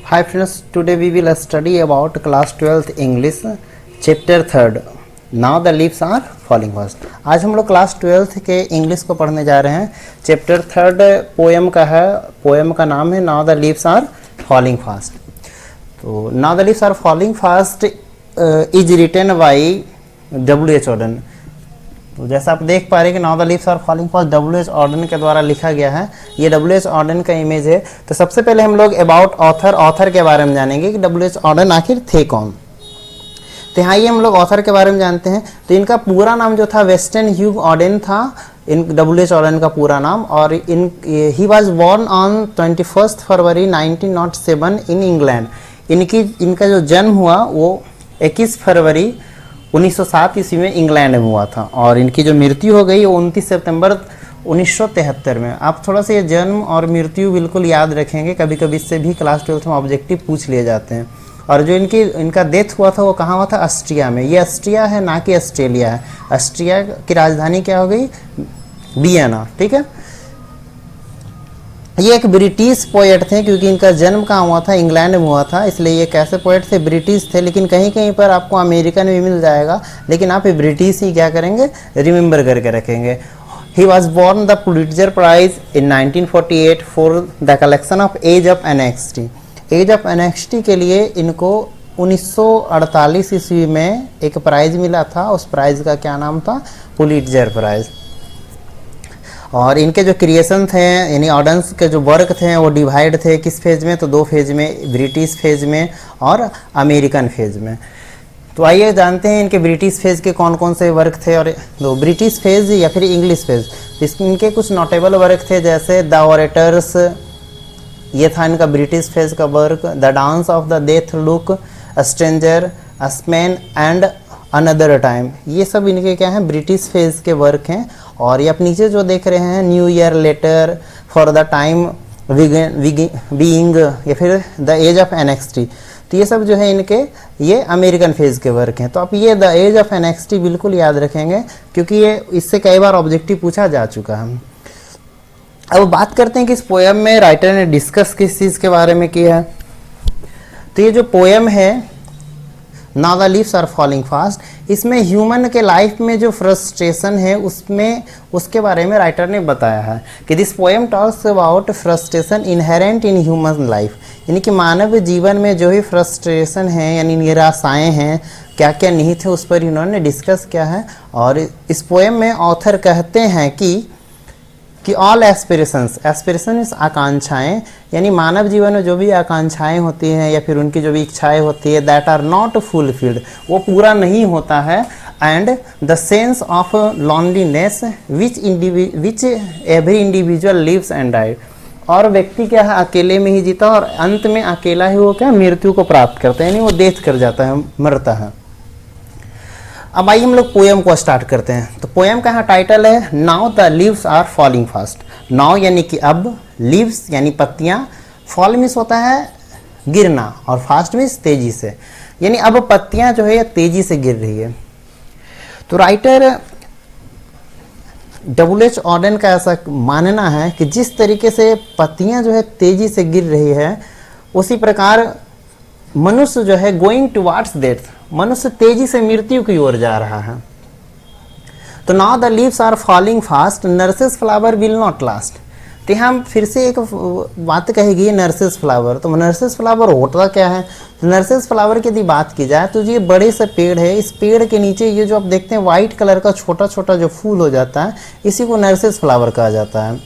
Hi friends, today we will study about class 12th English chapter 3rd. Now the leaves are falling fast. आज हम लोग class 12th के English को पढ़ने जा रहे हैं. चैप्टर 3rd पोएम का है. पोएम का नाम है Now the leaves are falling fast. तो Now the leaves are falling fast is written by W.H. Auden. तो जैसा आप देख पा रहे हैं कि now the leaves are falling fast W.H. Auden के द्वारा लिखा गया है. ये W.H. ऑर्डन का इमेज है. तो सबसे पहले हम लोग अबाउट ऑथर के बारे में जानेंगे कि W.H. ऑर्डन आखिर थे कौन. तो यहाँ ये हम लोग ऑथर के बारे में जानते हैं. तो इनका पूरा नाम जो था वेस्टन ह्यूग ऑर्डन था, इन W.H. ऑर्डन का पूरा नाम. और ही was born on 21 February 1907 in England. इनका जो जन्म हुआ वो 21 फरवरी 1907 ईस्वी में इंग्लैंड में हुआ था. और इनकी जो मृत्यु हो गई वो 29 सितंबर 1973 में. आप थोड़ा सा ये जन्म और मृत्यु बिल्कुल याद रखेंगे, कभी कभी इससे भी क्लास 12 में ऑब्जेक्टिव पूछ लिए जाते हैं. और जो इनका डेथ हुआ था वो कहाँ हुआ था? ऑस्ट्रिया में. ये ऑस्ट्रिया है ना कि ऑस्ट्रेलिया है. ऑस्ट्रिया की राजधानी क्या हो गई? वियना. ठीक है. ये एक ब्रिटिश पोएट थे, क्योंकि इनका जन्म कहाँ हुआ था? इंग्लैंड में हुआ था, इसलिए ये कैसे पोएट थे? ब्रिटिश थे. लेकिन कहीं कहीं पर आपको अमेरिकन भी मिल जाएगा, लेकिन आप ब्रिटिश ही क्या करेंगे? रिमेंबर करके रखेंगे. He was born the Pulitzer prize in 1948 for the collection of age of anxiety. Age of anxiety के लिए इनको 1948 ईस्वी में एक प्राइज मिला था. उस प्राइज का क्या नाम था? Pulitzer prize. और इनके जो क्रिएशन थे यानी ऑर्डन्स के जो वर्क थे वो डिवाइड थे किस फेज में? तो दो फेज में, ब्रिटिश फेज में और अमेरिकन फेज में. तो आइए जानते हैं इनके ब्रिटिश फेज के कौन कौन से वर्क थे. और दो ब्रिटिश फेज या फिर इंग्लिश फेज, इनके कुछ नोटेबल वर्क थे, जैसे द ऑरेटर्स, ये था इनका ब्रिटिश फेज का work. The dance of the death look, stranger, अस्मैन एंड अनदर टाइम, ये सब इनके क्या हैं? ब्रिटिश फेज के वर्क हैं. और ये आप नीचे जो देख रहे हैं, new year later, for the time being, या फिर द एज ऑफ एनेक्सिटी, तो ये सब जो है इनके ये अमेरिकन फेज के वर्क हैं. तो आप ये द एज ऑफ एनेक्सिटी बिल्कुल याद रखेंगे, क्योंकि ये इससे कई बार ऑब्जेक्टिव पूछा जा चुका है. अब बात करते हैं कि इस पोएम में राइटर ने डिस्कस किस चीज़ के बारे में किया है. तो ये जो पोएम है now the leaves are falling fast, इसमें ह्यूमन के लाइफ में जो फ्रस्ट्रेशन है उसके बारे में राइटर ने बताया है कि this poem talks about frustration inherent in human life. यानी कि मानव जीवन में जो भी फ्रस्ट्रेशन है यानी निराशाएं हैं, क्या क्या निहित है, उस पर इन्होंने डिस्कस किया है. और इस पोएम में ऑथर कहते हैं कि ऑल एस्पिरेशन इस आकांक्षाएं, यानी मानव जीवन में जो भी आकांक्षाएं होती हैं या फिर उनकी जो भी इच्छाएं होती है, दैट आर नॉट फुलफिल्ड, वो पूरा नहीं होता है. And the sense of loneliness which every individual lives and died, और व्यक्ति क्या है? अकेले में ही जीता और अंत में अकेला ही वो क्या? मृत्यु को प्राप्त करता है, यानी वो डेथ कर जाता है, मरता है. अब आइए हम लोग पोएम को स्टार्ट करते हैं. तो पोएम का यहाँ टाइटल है now the leaves are falling fast. Now यानी कि अब, लीव्स यानी पत्तियाँ, फॉल मीन्स होता है गिरना, और फास्ट मीन्स तेजी से, यानी अब पत्तियाँ जो है तेजी से गिर रही है. तो राइटर W.H. ऑर्डन का ऐसा मानना है कि जिस तरीके से पत्तियाँ जो है तेजी से गिर रही है, उसी प्रकार मनुष्य जो है गोइंग टुवार्ड्स डेथ, मनुष्य तेजी से मृत्यु की ओर जा रहा है. तो now the leaves are falling fast, nurses flower will not last. तो हम फिर से एक बात कहेगी नर्सेस फ्लावर. तो नर्सेस फ्लावर होता क्या है? तो नर्सेस फ्लावर की यदि बात की जाए तो ये बड़े से पेड़ है, इस पेड़ के नीचे ये जो आप देखते हैं व्हाइट कलर का छोटा छोटा जो फूल हो जाता है, इसी को नर्सेस फ्लावर कहा जाता है.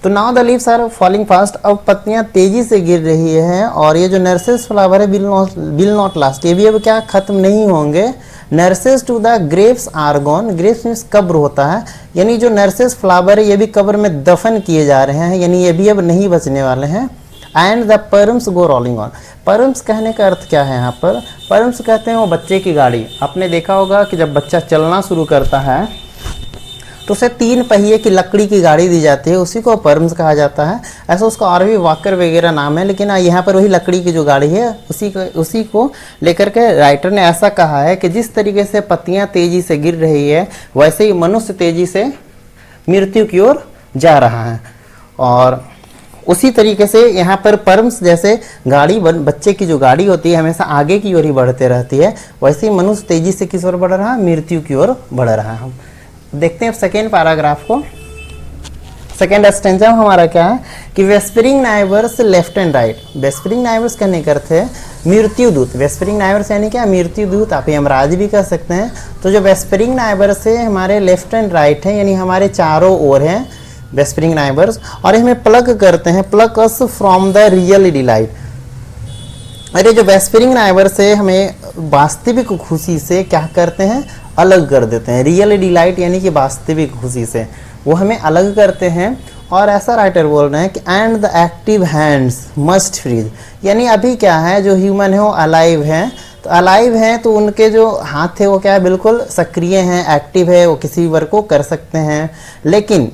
तो now the leaves are falling fast, अब पत्तियां तेजी से गिर रही है. और ये जो नर्सेस फ्लावर है विल नॉट लास्ट, ये भी अब क्या? खत्म नहीं होंगे. Nurses to the graves are gone, graves means कब्र होता है, यानी जो नर्सेस फ्लावर है ये भी कब्र में दफन किए जा रहे हैं, यानी ये भी अब नहीं बचने वाले हैं. And the params go rolling on. Params कहने का अर्थ क्या है यहाँ पर? परम्स कहते हैं वो बच्चे की गाड़ी. आपने देखा होगा कि जब बच्चा चलना शुरू करता है तो उसे 3 पहिए की लकड़ी की गाड़ी दी जाती है, उसी को परम्स कहा जाता है. ऐसा उसका और भी वॉकर वगैरह नाम है, लेकिन यहाँ पर वही लकड़ी की जो गाड़ी है उसी को लेकर के राइटर ने ऐसा कहा है कि जिस तरीके से पत्तियाँ तेजी से गिर रही है, वैसे ही मनुष्य तेजी से मृत्यु की ओर जा रहा है. और उसी तरीके से यहाँ पर पर्म्स जैसे गाड़ी बच्चे की जो गाड़ी होती है हमेशा आगे की ओर ही बढ़ते रहती है, वैसे ही मनुष्य तेजी से किस ओर बढ़ रहा है, मृत्यु की ओर बढ़ रहा है। हम देखते हैं सेकेंड पैराग्राफ को। सेकेंड स्टेंजा हमारा क्या है कि whispering neighbours left and right. Whispering neighbours कहने का अर्थ है मृत्यु दूत। वेस्परिंग नाइबर्स यानी क्या, मृत्यु दूत, आप यमराज भी कह सकते हैं। तो जो वेस्परिंग नाइबर्स है हमारे लेफ्ट एंड राइट है, यानी हमारे चारों ओर हैं वेस्परिंग नाइबर्स, और हमें प्लग करते हैं, plug us from the real delight. अरे जो वेस्परिंग नाइबर्स है हमें वास्तविक खुशी से क्या करते हैं, अलग कर देते हैं। रियल डिलाइट यानी कि वास्तविक खुशी से वो हमें अलग करते हैं। और ऐसा राइटर बोल रहे हैं कि and the active hands must freeze, यानी अभी क्या है जो ह्यूमन है वो अलाइव हैं, तो अलाइव हैं तो उनके जो हाथ है वो क्या है, बिल्कुल सक्रिय हैं, एक्टिव है, वो किसी भी वर्क को कर सकते हैं। लेकिन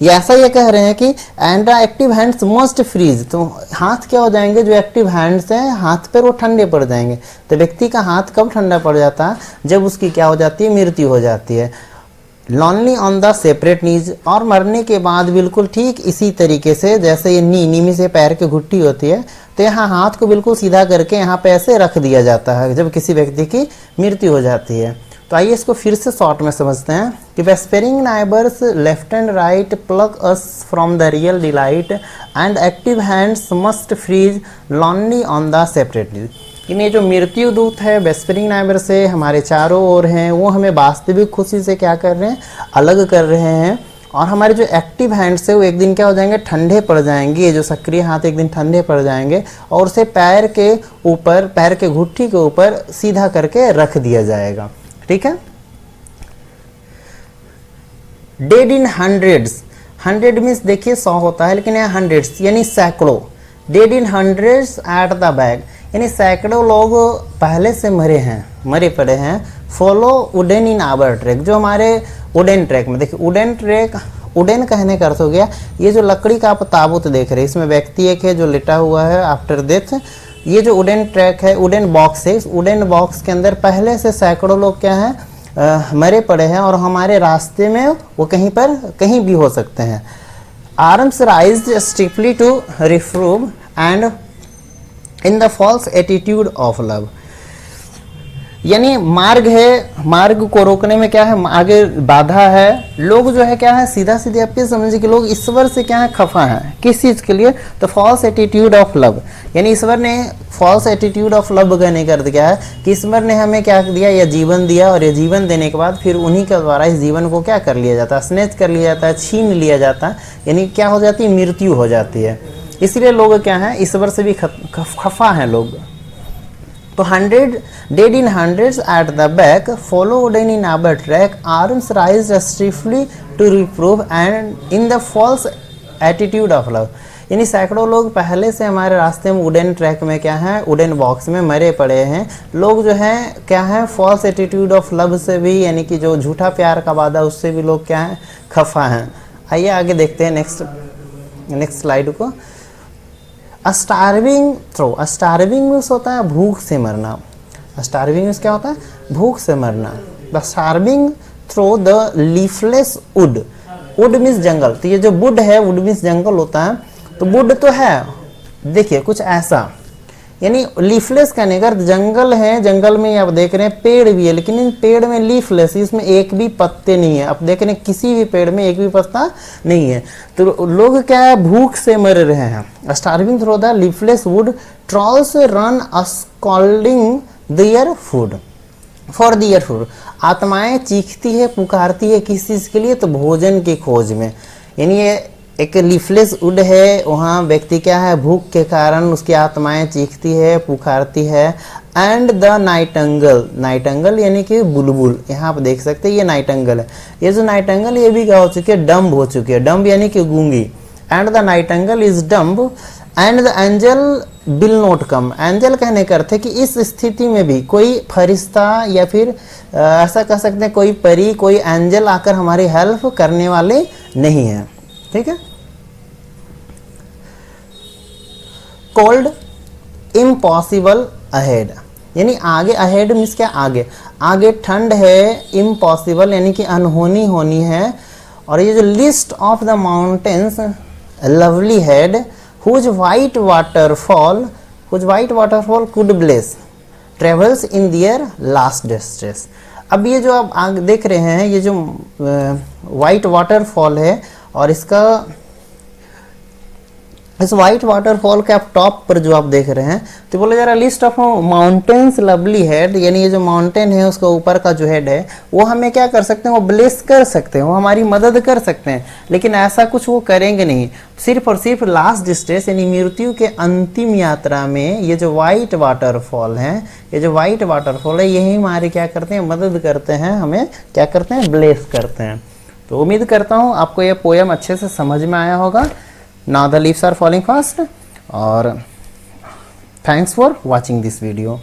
ये ऐसा ये कह रहे हैं कि and the active hands must freeze, तो हाथ क्या हो जाएंगे, जो एक्टिव हैंड्स हैं हाथ पर वो ठंडे पड़ जाएंगे। तो व्यक्ति का हाथ कब ठंडा पड़ जाता है, जब उसकी क्या हो जाती है, मृत्यु हो जाती है। लॉनली ऑन द सेपरेट नीज, और मरने के बाद बिल्कुल ठीक इसी तरीके से जैसे ये नी में से पैर की घुट्टी होती है, तो यहाँ हाथ को बिल्कुल सीधा करके यहाँ पे ऐसे रख दिया जाता है जब किसी व्यक्ति की मृत्यु हो जाती है। तो आइए इसको फिर से शॉर्ट में समझते हैं कि whispering neighbours left and right pluck us from the real delight and active hands must freeze lonely on the separate knees. ये जो मृत्यु दूत है वेस्परिंग नाइबर से हमारे चारों ओर हैं, वो हमें वास्तविक खुशी से क्या कर रहे हैं, अलग कर रहे हैं। और हमारे जो एक्टिव हैंड्स है वो एक दिन क्या हो जाएंगे, ठंडे पड़ जाएंगे। ये जो सक्रिय हाथ एक दिन ठंडे पड़ जाएंगे और उसे पैर के ऊपर, पैर के घुट्टी के ऊपर सीधा करके रख दिया जाएगा। ठीक है। Dead in hundreds, hundred means देखिए 100 होता है, लेकिन यहाँ हंड्रेड्स यानी सैकड़ों। Dead in hundreds at the back, यानी सैकड़ों लोग पहले से मरे हैं, मरे पड़े हैं। Follow wooden in our track, जो हमारे वुडन ट्रैक में, देखिए वुडन ट्रैक, वुडन कहने का अर्थ हो गया ये जो लकड़ी का आप ताबूत देख रहे हैं, इसमें व्यक्ति एक है जो लेटा हुआ है आफ्टर डेथ। ये जो वुडन ट्रैक है, वुडन बॉक्स है, इस वुडन बॉक्स के अंदर पहले से सैकड़ों लोग क्या हैं, मरे पड़े हैं, और हमारे रास्ते में वो कहीं पर कहीं भी हो सकते हैं। Arms raised stiffly to reprove and in the false attitude of love, यानी मार्ग है, मार्ग को रोकने में क्या है, आगे बाधा है। लोग जो है क्या है, सीधा सीधे आपके समझिए कि लोग ईश्वर से क्या है, खफा हैं। किस चीज़ के लिए, तो फॉल्स एटीट्यूड ऑफ लव, यानी ईश्वर ने फॉल्स एटीट्यूड ऑफ लव कहने कर दिया है कि ईश्वर ने हमें क्या दिया, यह जीवन दिया, और ये जीवन देने के बाद फिर उन्हीं के द्वारा इस जीवन को क्या कर लिया जाता है, स्नेच कर लिया जाता है, छीन लिया जाता है, यानी क्या हो जाती है, मृत्यु हो जाती है। इसलिए लोग क्या हैं, ईश्वर से भी खफा हैं लोग। तो 100 dead in hundreds at the back, follow wooden in our track, arms raise stiffly to reprove and in the false attitude of love, यानी सैकड़ों लोग पहले से हमारे रास्ते में वुडन ट्रैक में क्या है, वुडन बॉक्स में मरे पड़े हैं। लोग जो हैं क्या है, फॉल्स एटीट्यूड ऑफ लव से भी, यानी कि जो झूठा प्यार का वादा, उससे भी लोग क्या है, खफा हैं। आइए आगे देखते हैं नेक्स्ट स्लाइड को। स्टार्विंग थ्रो, स्टार्विंग मीन्स होता है भूख से मरना। स्टार्विंग मीन्स क्या होता है, भूख से मरना। The starving through the leafless wood, wood means जंगल, तो ये जो वुड है, वुड मीन्स जंगल होता है। तो वुड तो है, देखिए कुछ ऐसा, यानी लीफलेस कहने का जंगल है, जंगल में आप देख रहे हैं पेड़ भी है, लेकिन इन पेड़ में लीफलेस, इसमें एक भी पत्ते नहीं है। आप देख रहे हैं किसी भी पेड़ में एक भी पत्ता नहीं है। तो लोग क्या है, भूख से मर रहे हैं। Starving through the leafless wood, trolls run scolding their food for their food, आत्माएं चीखती है, पुकारती है किस चीज़ के लिए, तो भोजन की खोज में। यानी ये एक लीफलेस वुड है, वहाँ व्यक्ति क्या है, भूख के कारण उसकी आत्माएं चीखती है, पुकारती है। एंड द नाइटेंगल, नाइटेंगल यानी कि बुलबुल, यहाँ आप देख सकते हैं ये नाइटेंगल है। ये जो नाइटेंगल ये भी क्या हो चुकी है, डम्ब हो चुकी है, डम्ब यानी कि गूंगी। And the nightingale is dumb and the angel will not come, angel कहने का अर्थ है कि इस स्थिति में भी कोई फरिश्ता या फिर ऐसा कह सकते हैं कोई परी, कोई एंजल आकर हमारी हेल्प करने वाले नहीं है। ठीक है। कोल्ड इम्पॉसिबल अहेड, यानी आगे, अहेड मीन्स क्या, आगे, आगे ठंड है, इम्पॉसिबल यानी कि अनहोनी होनी है। और ये जो list of the mountains lovely head whose white waterfall could bless travels in their last distress। अब ये जो आप आगे देख रहे हैं, ये जो वाइट वाटरफॉल है, और इस वाइट वाटरफॉल के आप टॉप पर जो आप देख रहे हैं, तो बोले जरा list of mountains lovely head, यानी ये जो माउंटेन है उसका ऊपर का जो हेड है वो हमें क्या कर सकते हैं, वो ब्लेस कर सकते हैं, वो हमारी मदद कर सकते हैं। लेकिन ऐसा कुछ वो करेंगे नहीं, सिर्फ और सिर्फ लास्ट डिस्ट्रेस यानी मृत्यु के अंतिम यात्रा में ये जो वाइट वाटरफॉल है, ये जो वाइट वाटरफॉल है, यही हमारी क्या करते हैं, मदद करते हैं, हमें क्या करते हैं, ब्लेस करते हैं। तो उम्मीद करता हूँ आपको ये पोएम अच्छे से समझ में आया होगा। Now the leaves are falling fast, और thanks for watching this video।